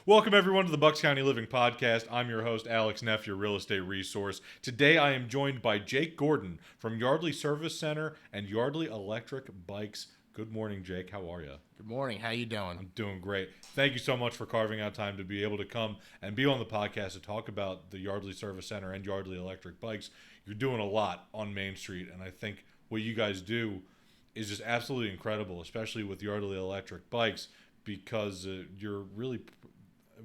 Welcome, everyone, to the Bucks County Living Podcast. I'm your host, Alex Neff, your real estate resource. Today, I am joined by Jake Gordon from Yardley Service Center and Yardley Electric Bikes. Good morning, Jake. How are you? Good morning. How you doing? I'm doing great. Thank you so much for carving out time to be able to come and be on the podcast to talk about the Yardley Service Center and Yardley Electric Bikes. You're doing a lot on Main Street, and I think what you guys do is just absolutely incredible, especially with Yardley Electric Bikes, because you're really.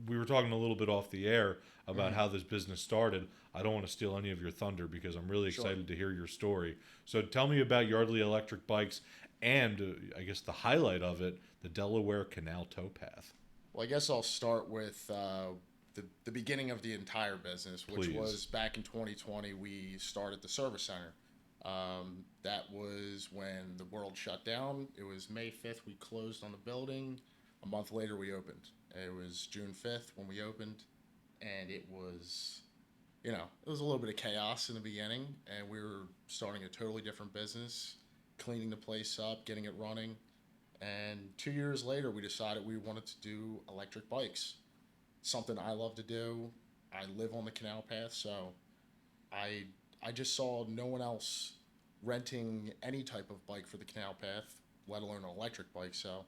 We were talking a little bit off the air about how this business started. I don't want to steal any of your thunder because I'm really excited to hear your story. So tell me about Yardley Electric Bikes and I guess the highlight of it, the Delaware Canal Towpath. Well, I guess I'll start with the beginning of the entire business, which Please. was back in 2020. We started the service center. That was when the world shut down. It was May 5th. We closed on the building. A month later, we opened. It was June 5th when we opened, and it was a little bit of chaos in the beginning, and we were starting a totally different business, cleaning the place up, getting it running. And 2 years later, we decided we wanted to do electric bikes. Something I love to do. I live on the canal path, so I just saw no one else renting any type of bike for the canal path, let alone an electric bike. So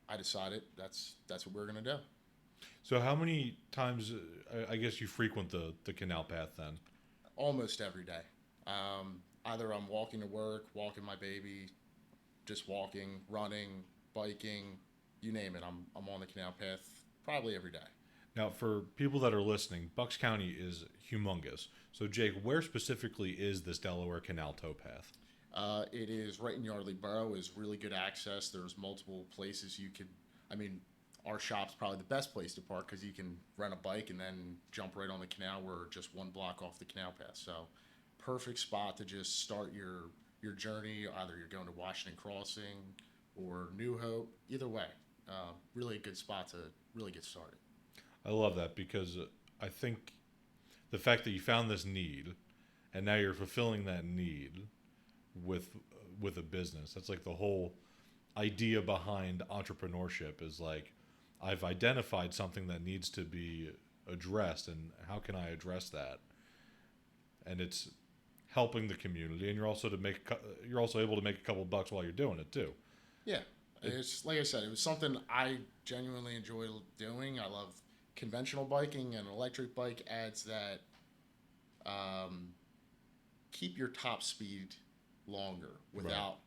I decided that's what we're gonna do. So how many times, I guess you frequent the canal path then? Almost every day. Either I'm walking to work, walking my baby, just walking, running, biking, you name it. I'm on the canal path probably every day. Now, for people that are listening, Bucks County is humongous. So, Jake, where specifically is this Delaware Canal Towpath? It is right in Yardley Borough. Is really good access. There's multiple places you could. I mean, our shop's probably the best place to park because you can rent a bike and then jump right on the canal. We're just one block off the canal path. So, perfect spot to just start your journey. Either you're going to Washington Crossing or New Hope. Either way, really a good spot to really get started. I love that because I think the fact that you found this need and now you're fulfilling that need with a business. That's like the whole idea behind entrepreneurship is like I've identified something that needs to be addressed and how can I address that? And it's helping the community and you're also able to make a couple bucks while you're doing it too. Yeah. It's like I said, it was something I genuinely enjoy doing. I love conventional biking, and an electric bike adds that keep your top speed longer without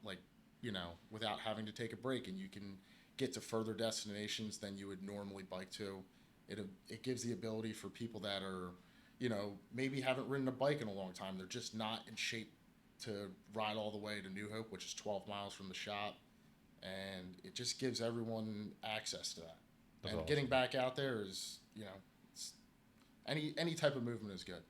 without having to take a break, and you can get to further destinations than you would normally bike to. It gives the ability for people that are maybe haven't ridden a bike in a long time. They're just not in shape to ride all the way to New Hope, which is 12 miles from the shop, and it just gives everyone access to that. That's and awesome. Getting back out there is it's, any type of movement is good.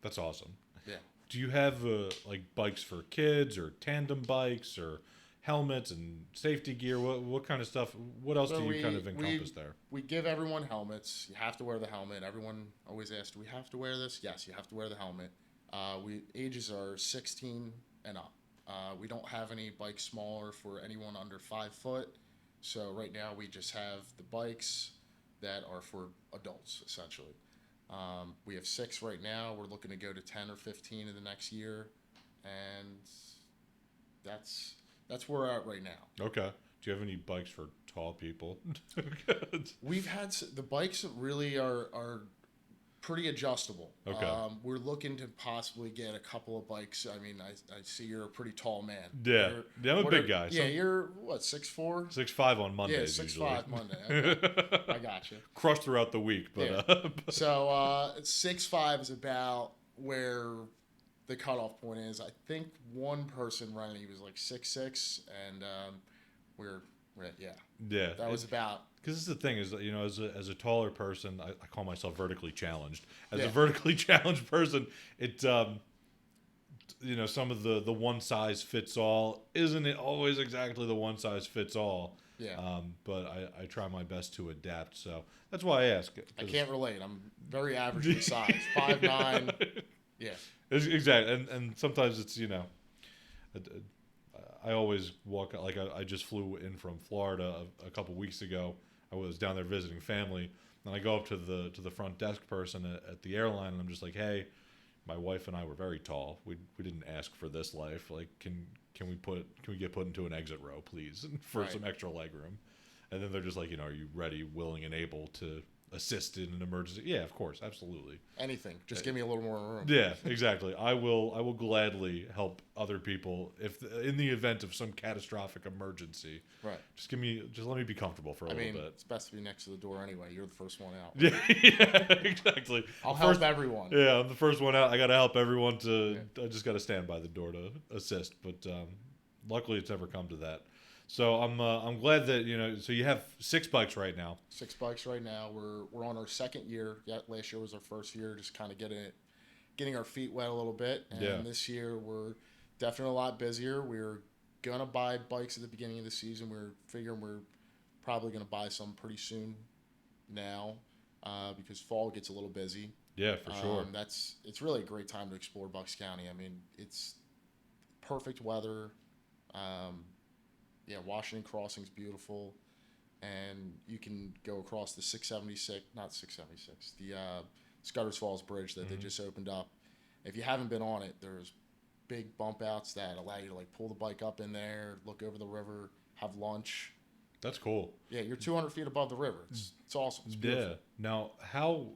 That's awesome. Yeah. Do you have like bikes for kids or tandem bikes or helmets and safety gear? What kind of stuff? What else do you kind of encompass there? We give everyone helmets. You have to wear the helmet. Everyone always asks, "Do we have to wear this?" Yes, you have to wear the helmet. Ages are 16 and up. We don't have any bikes smaller for anyone under 5 foot. So right now we just have the bikes that are for adults essentially. We have 6 right now. We're looking to go to 10 or 15 in the next year, and that's where we're at right now. Okay. Do you have any bikes for tall people? We've had the bikes really are pretty adjustable. Okay. We're looking to possibly get a couple of bikes. I mean, I see you're a pretty tall man. Yeah, I'm a big guy. Yeah, you're what, 6'4"? 6'5" on Mondays. Yeah, usually. 6'5" Monday. Okay. I got you. Crushed throughout the week, but Yeah. So 6'5" is about where the cutoff point is. I think one person running, he was like 6'6", and we're at, yeah, that was about. Because this is the thing is, as a taller person, I call myself vertically challenged. As a Yeah. vertically challenged person, it some of the one size fits all isn't it always exactly the one size fits all. Yeah. But I try my best to adapt. So that's why I ask. I can't relate. I'm very average in size, 5'9". Yeah. Exactly, and sometimes it's I always walk like I just flew in from Florida a couple weeks ago. I was down there visiting family, and I go up to the front desk person at the airline, and I'm just like, hey, my wife and I were very tall. We didn't ask for this life. Like, can we get put into an exit row, please, for some extra leg room? And then they're just like, are you ready, willing, and able to assist in an emergency? Yeah, of course, absolutely. Anything. Just give me a little more room. Yeah, exactly. I will gladly help other people if in the event of some catastrophic emergency. Right. Just let me be comfortable for a little bit. It's best to be next to the door anyway. You're the first one out. Yeah, yeah, exactly. I'll help everyone. Yeah, I'm the first one out. I got to help everyone I just got to stand by the door to assist, but luckily it's never come to that. So I'm glad that so you have 6 bikes right now. 6 bikes right now. We're on our second year. Yeah, last year was our first year, just kind of getting our feet wet a little bit. And this year we're definitely a lot busier. We're gonna buy bikes at the beginning of the season. We're figuring we're probably gonna buy some pretty soon now because fall gets a little busy. Yeah, for sure. It's really a great time to explore Bucks County. I mean, it's perfect weather. Washington Crossing's beautiful, and you can go across the 676, the Scudder's Falls Bridge that they just opened up. If you haven't been on it, there's big bump outs that allow you to like pull the bike up in there, look over the river, have lunch. That's cool. Yeah, you're 200 feet above the river. It's awesome. It's beautiful. Yeah. Now, how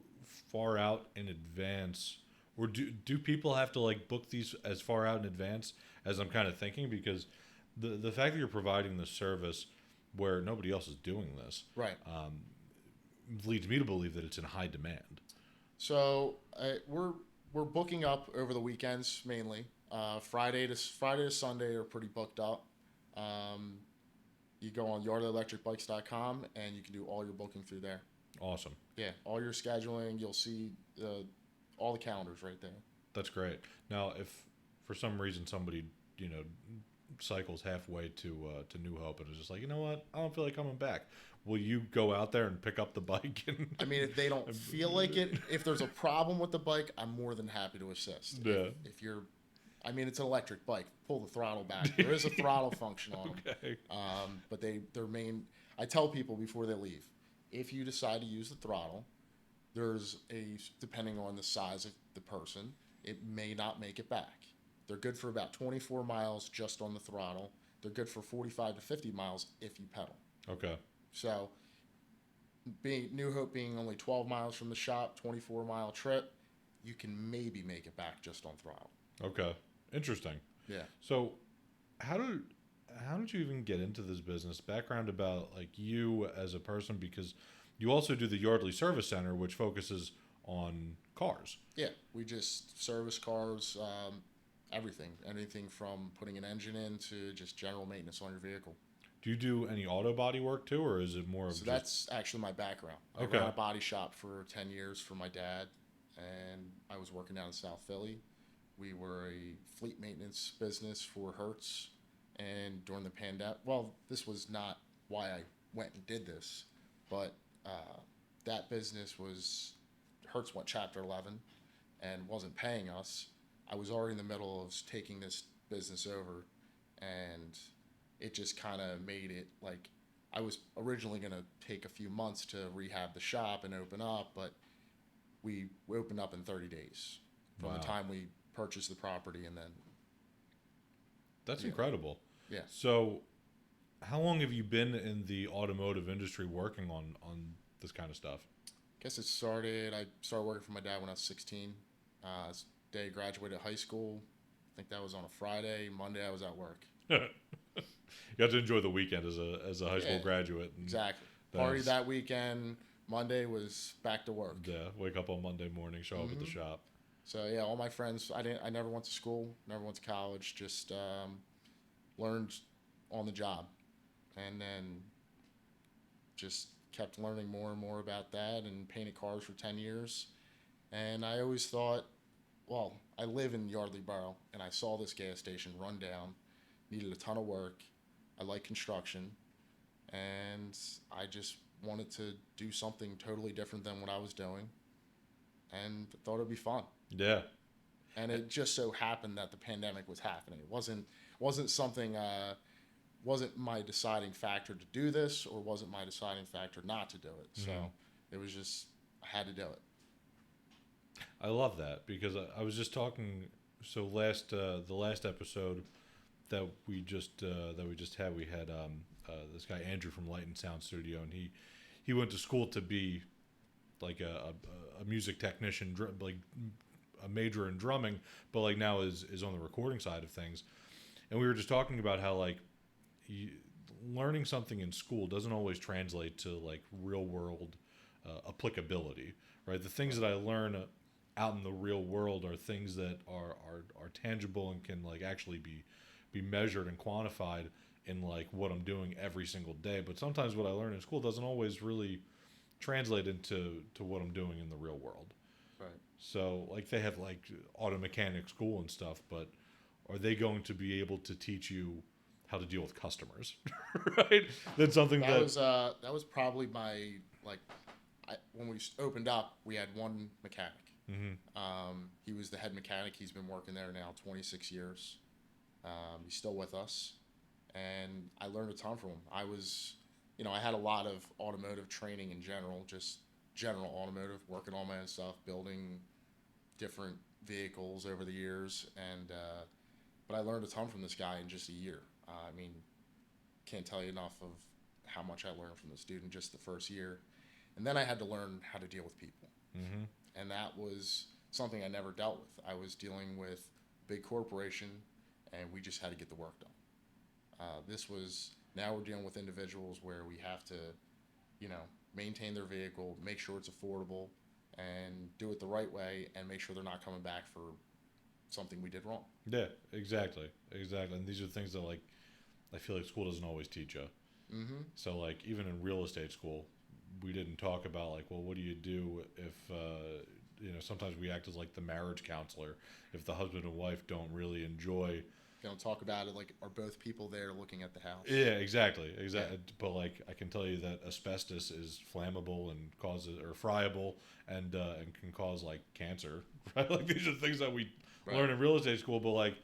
far out in advance, or do people have to like book these as far out in advance as I'm kind of thinking? Because the fact that you're providing the service where nobody else is doing this, right, leads me to believe that it's in high demand. So we're booking up over the weekends mainly. Friday to Sunday are pretty booked up. You go on YardleyElectricBikes.com and you can do all your booking through there. Awesome. Yeah, all your scheduling. You'll see all the calendars right there. That's great. Now, if for some reason somebody cycles halfway to New Hope and is just like, you know what, I don't feel like coming back, will you go out there and pick up the bike? I mean, if they don't feel like it, if there's a problem with the bike, I'm more than happy to assist. Yeah. If you're, I mean, it's an electric bike. Pull the throttle back. There is a throttle function on them. Okay. But their main. I tell people before they leave, if you decide to use the throttle, depending on the size of the person, it may not make it back. They're good for about 24 miles just on the throttle. They're good for 45 to 50 miles if you pedal. Okay. So, New Hope being only 12 miles from the shop, 24-mile trip, you can maybe make it back just on throttle. Okay. Interesting. Yeah. So, how did you even get into this business? Background about like you as a person, because you also do the Yardley Service Center, which focuses on cars. Yeah, we just service cars. Anything from putting an engine in to just general maintenance on your vehicle. Do you do any auto body work too, or is it more of that's actually my background. Okay. I ran a body shop for 10 years for my dad, and I was working down in South Philly. We were a fleet maintenance business for Hertz, and during the pandemic, well, this was not why I went and did this, but that business was, Hertz went Chapter 11 and wasn't paying us. I was already in the middle of taking this business over, and it just kind of made it like I was originally going to take a few months to rehab the shop and open up, but we opened up in 30 days from the time we purchased the property, and then. That's incredible. Yeah. So, how long have you been in the automotive industry working on this kind of stuff? I started working for my dad when I was 16. Day I graduated high school. I think that was on a Friday. Monday I was at work. You got to enjoy the weekend as a high school graduate. Exactly. Party that weekend. Monday was back to work. Yeah, wake up on Monday morning, show up at the shop. So yeah, all my friends. I never went to school. Never went to college. Just learned on the job, and then just kept learning more and more about that, and painted cars for 10 years. And I always thought, well, I live in Yardley Borough, and I saw this gas station run down, needed a ton of work. I like construction, and I just wanted to do something totally different than what I was doing, and thought it'd be fun. Yeah. And it just so happened that the pandemic was happening. It wasn't something wasn't my deciding factor to do this, or wasn't my deciding factor not to do it. So it was just I had to do it. I love that because I was just talking. So the last episode that we just had, we had this guy Andrew from Light and Sound Studio, and he went to school to be like a music technician, like a major in drumming, but like now is on the recording side of things. And we were just talking about how like learning something in school doesn't always translate to like real world applicability, right? The things that I learn out in the real world are things that are tangible and can like actually be measured and quantified in like what I'm doing every single day. But sometimes what I learn in school doesn't always really translate into what I'm doing in the real world. Right. So like they have like auto mechanic school and stuff, but are they going to be able to teach you how to deal with customers? Right? That's something that was probably my when we opened up, we had one mechanic. He was the head mechanic. He's been working there now 26 years. He's still with us, and I learned a ton from him. I had a lot of automotive training in general, just general automotive, working on my own stuff, building different vehicles over the years, and but I learned a ton from this guy in just a year. I mean, can't tell you enough of how much I learned from this dude in just the first year. And then I had to learn how to deal with people. And that was something I never dealt with. I was dealing with a big corporation, and we just had to get the work done. Now we're dealing with individuals where we have to, maintain their vehicle, make sure it's affordable, and do it the right way, and make sure they're not coming back for something we did wrong. Yeah, exactly. And these are things that like I feel like school doesn't always teach you. So like even in real estate school, we didn't talk about like, well, what do you do if sometimes we act as like the marriage counselor if the husband and wife don't really enjoy. They don't talk about it like, are both people there looking at the house? Yeah, exactly. Yeah. But like I can tell you that asbestos is flammable and friable and can cause like cancer. Right? Like these are things that we learn in real estate school. But like,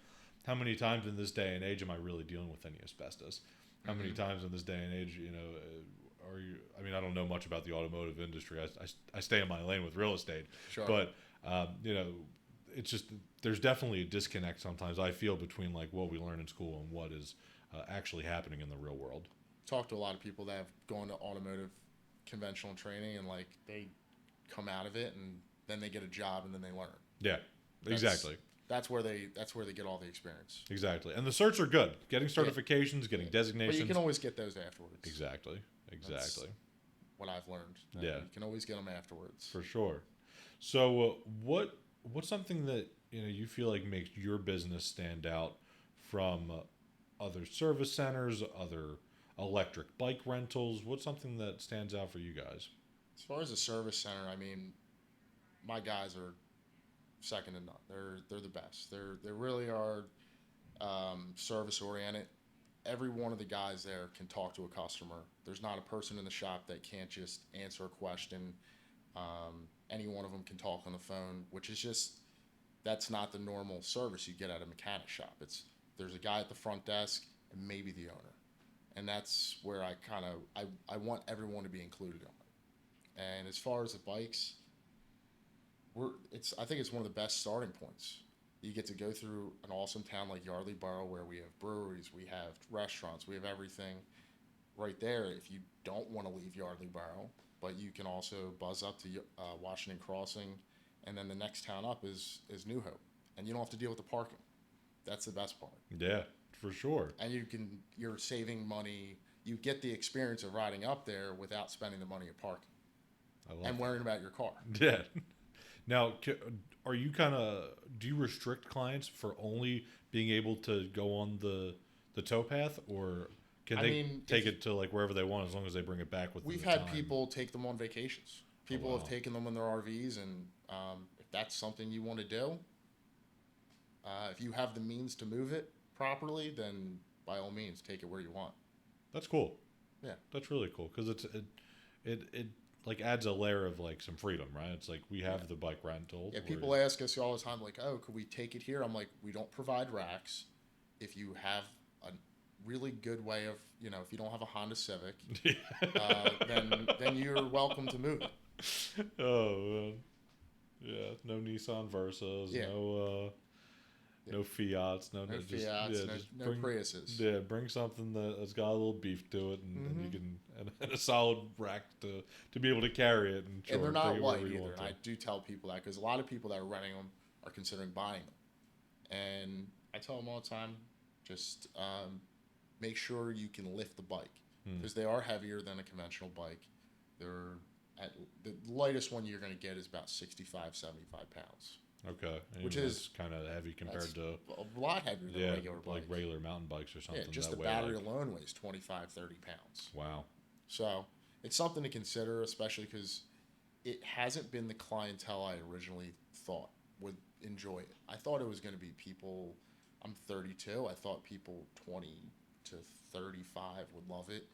how many times in this day and age am I really dealing with any asbestos? How many times in this day and age, are you? I mean, I don't know much about the automotive industry. I stay in my lane with real estate. Sure. But it's just there's definitely a disconnect sometimes I feel between like what we learn in school and what is actually happening in the real world. Talk to a lot of people that have gone to automotive conventional training, and like they come out of it and then they get a job and then they learn. Yeah, exactly. That's where they get all the experience. Exactly, and the certs are good. Getting certifications, getting designations. But you can always get those afterwards. Exactly. That's what I've learned. Yeah, you can always get them afterwards. For sure. So what's something that you feel like makes your business stand out from other service centers, other electric bike rentals? What's something that stands out for you guys? As far as a service center, I mean, my guys are second to none. They're the best. They really are service oriented. Every one of the guys there can talk to a customer. There's not a person in the shop that can't just answer a question. Any one of them can talk on the phone, which is just, that's not the normal service you get at a mechanic shop. There's a guy at the front desk and maybe the owner. And that's where I want everyone to be included on it. And as far as the bikes, I think it's one of the best starting points. You get to go through an awesome town like Yardley Borough, where we have breweries, we have restaurants, we have everything right there. If you don't want to leave Yardley Borough, but you can also buzz up to Washington Crossing, and then the next town up is New Hope, and you don't have to deal with the parking. That's the best part. Yeah, for sure. And you're saving money. You get the experience of riding up there without spending the money of parking and worrying about your car. Yeah. Now, are you do you restrict clients for only being able to go on the towpath, or can they take it to like wherever they want as long as they bring it back with them? We've had people take them on vacations. People have taken them in their RVs, and if that's something you want to do, if you have the means to move it properly, then by all means, take it where you want. That's cool. Yeah, that's really cool because it like adds a layer of like some freedom, right? It's like we have the bike rental. Yeah, people ask us all the time, like, "Oh, could we take it here?" I'm like, "We don't provide racks. If you have really good way of, if you don't have a Honda Civic, Yeah. then you're welcome to move it. Oh man. Yeah. No Nissan Versas. Yeah. Yeah. No Fiats. No Just Fiats, just no bring Priuses. bring something that's got a little beef to it, and you Hmm. can and a solid rack to be able to carry it and And they're take not it light wherever you either. want And to. I do tell people that because a lot of people that are renting them are considering buying them. And I tell them all the time, just make sure you can lift the bike Hmm. because they are heavier than a conventional bike. They're at the lightest one you're going to get is about 65, 75 pounds, Okay. And which that's is kind of heavy compared to a lot heavier than a regular like bike. regular mountain bikes or something. Yeah, just that the weigh battery like, alone weighs 25, 30 pounds. wow. So it's something to consider, especially because it hasn't been the clientele I originally thought would enjoy it. I thought it was going to be people. I'm 32. I thought people 20 to 35 would love it,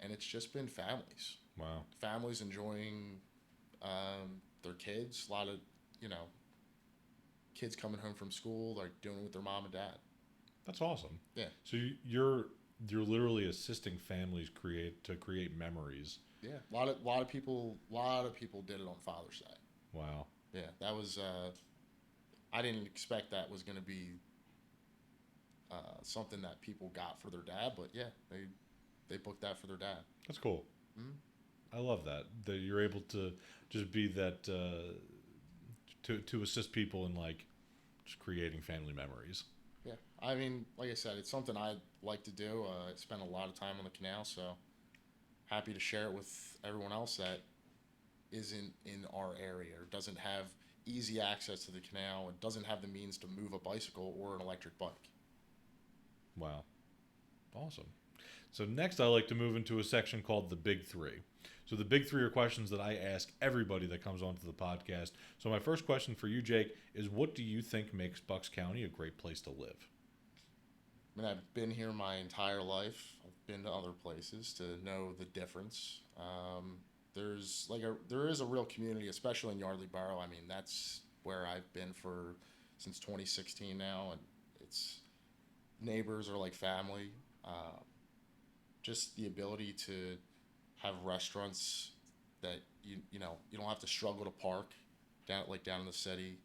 and it's just been families. Wow. Families enjoying their kids. A lot of you know kids coming home from school, like doing it with their mom and dad. That's awesome. Yeah, So you're literally assisting families create memories. yeah. A lot of people did it on Father's Day. Wow. Yeah, that was. I didn't expect that was going to be something that people got for their dad, but yeah, they booked that for their dad. That's cool. Mhm. I love that you're able to just be that to assist people in like just creating family memories. Yeah, I mean, like I said, it's something I like to do. I spend a lot of time on the canal, so happy to share it with everyone else that isn't in our area or doesn't have easy access to the canal and doesn't have the means to move a bicycle or an electric bike. Wow. Awesome. So next I like to move into a section called the Big Three. So the Big Three are questions that I ask everybody that comes onto the podcast. So my first question for you, Jake, is what do you think makes Bucks County a great place to live? I mean, I've been here my entire life. I've been to other places to know the difference. There is a real community, especially in Yardley Borough. I mean, that's where I've been for since 2016 now, and it's neighbors are like family. Just the ability to have restaurants that you don't have to struggle to park down in the city.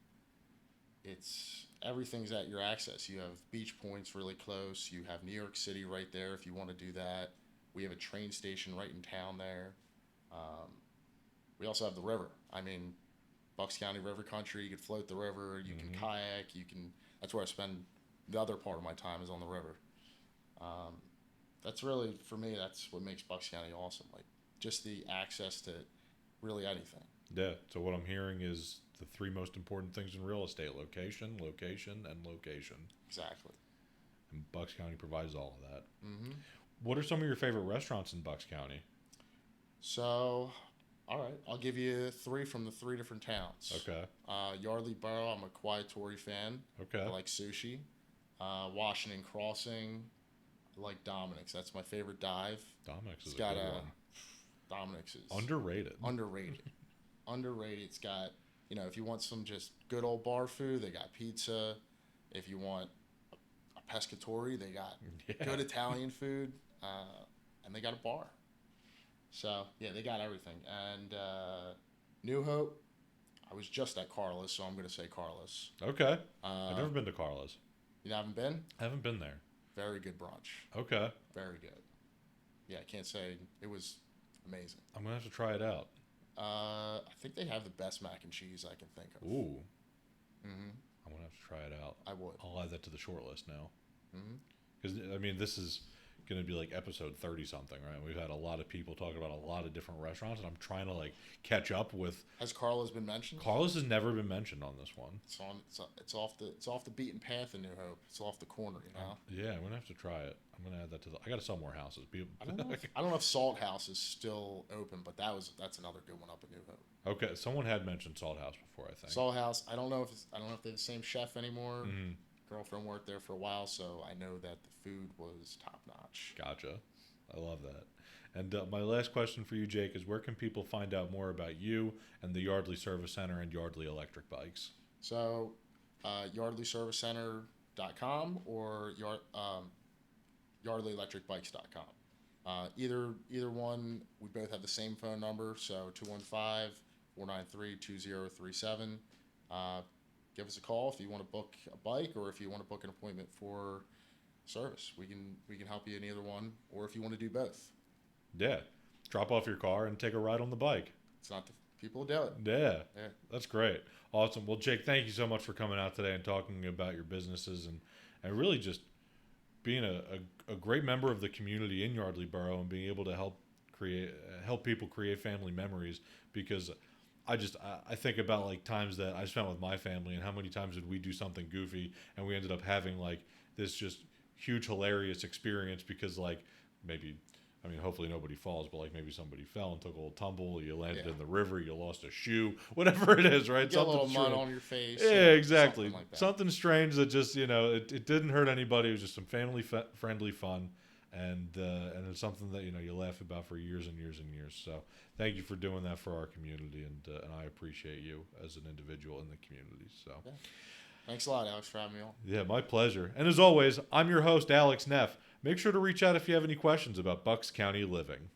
It's everything's at your access. You have beach points really close. You have New York City right there if you want to do that. We have a train station right in town there. Um, we also have the river. I mean, Bucks County River Country. You can float the river. You can kayak. You can. That's where I spend the other part of my time is on the river. Um, that's really for me. That's what makes Bucks County awesome. Like just the access to really anything. Yeah. So what I'm hearing is the three most important things in real estate: location, location, and location. Exactly. And Bucks County provides all of that. Mm-hmm. What are some of your favorite restaurants in Bucks County? So, all right, I'll give you three from the three different towns. Okay. Yardley Borough, I'm a Quiet Tory fan. Okay. I like sushi. Washington Crossing, I like Dominic's. That's my favorite dive. Dominic's is It's a got good a one. Dominic's is Underrated. underrated. Underrated. It's got if you want some just good old bar food, they got pizza. If you want a pescatori, they got Yeah. good Italian food, and they got a bar. So yeah, they got everything. And New Hope, I was just at Carlos, so I'm gonna say Carlos. Okay. I've never been to Carla's. You haven't been? I haven't been there. Very good brunch. Okay. Very good. Yeah, I can't say it was amazing. I'm gonna have to try it out. I think they have the best mac and cheese I can think of. Ooh. Mm-hmm. I'm gonna have to try it out. I would. I'll add that to the short list now. Mm-hmm. Because I mean, this is gonna be like episode 30 something, right? We've had a lot of people talking about a lot of different restaurants, and I'm trying to like catch up with. Has Carlos been mentioned? Carlos has never been mentioned on this one. It's off the beaten path in New Hope. It's off the corner, Yeah, I'm gonna have to try it. I'm gonna add that to the. I gotta sell more houses. I don't know if Salt House is still open, but that's another good one up in New Hope. Okay, someone had mentioned Salt House before, I think. Salt House. I don't know if they're the same chef anymore. Mm-hmm. Girlfriend worked there for a while, so I know that the food was top notch. Gotcha. I love that. And my last question for you, Jake, is where can people find out more about you and the Yardley Service Center and Yardley Electric Bikes? So, yardleyservicecenter.com or YardleyElectricBikes.com. Either one, we both have the same phone number, so 215-493-2037. Give us a call if you want to book a bike or if you want to book an appointment for service. We can help you in either one, or if you want to do both. Yeah. Drop off your car and take a ride on the bike. It's not the people who do it. Yeah. That's great. Awesome. Well, Jake, thank you so much for coming out today and talking about your businesses and really just being a great member of the community in Yardley Borough and being able to help people create family memories, because I think about like times that I spent with my family and how many times did we do something goofy and we ended up having like this just huge hilarious experience because like maybe, I mean, hopefully nobody falls, but like maybe somebody fell and took a little tumble, you landed in the river, you lost a shoe, whatever it is, right? Get a little mud on your face. Yeah, exactly. Something like that. Something strange that just, it didn't hurt anybody. It was just some family friendly fun. And it's something that, you laugh about for years and years and years. So thank you for doing that for our community. And I appreciate you as an individual in the community. So yeah. Thanks a lot, Alex, for having me on. Yeah, my pleasure. And as always, I'm your host, Alex Neff. Make sure to reach out if you have any questions about Bucks County living.